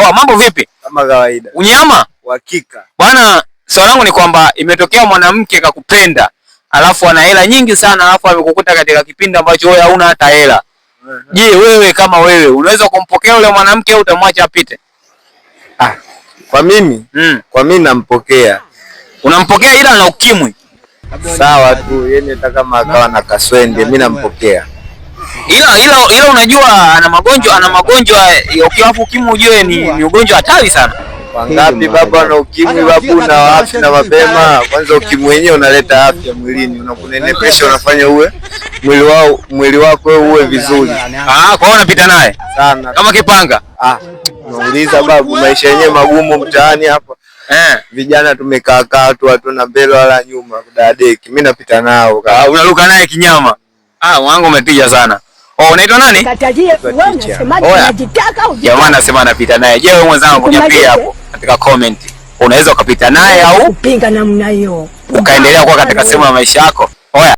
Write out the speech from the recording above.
Poa, mambo vipi? Kama kawaida. Unyama? Uhakika. Bwana, swali langu ni kwamba imetokea mwanamke kakupenda, alafu ana hela nyingi sana, alafu amekukuta katika kipindi ambacho wewe hauna hata hela. Je, wewe kama wewe unaweza kumpokea yule mwanamke au utamwacha apite? Kwa mimi? Kwa mimi nampokea. Unampokea ila ana ukimwi. Sawa tu, yeye hata kama akawa na kaswende, mimi nampokea. Ila unajua ana magonjwa ukiwa ukimwi ujue ni ugonjwa hatari sana. Wangapi baba na ukimwi babu na afya na mapema. Kwanza ukimwi wenyewe unaleta afya mwilini, unakunenepesha, unafanya uwe mwili wako uwe vizuri. Kwa hiyo unapita naye sana kama kipanga. Nauliza babu, maisha yenyewe magumu mtaani hapa. Vijana tumekaa tu hatuna mbele wala nyuma kudadeki. Mimi napita nao. Unaruka naye kinyama. Wangu umetija sana. Unaitwa nani? Jamaa anasema anapita naye. Je, wewe mwenzangu niambie hapo katika comment. Unaweza ukapita naye au kupinga namna hiyo. Ukaendelea kuwa katika sehemu ya maisha yako?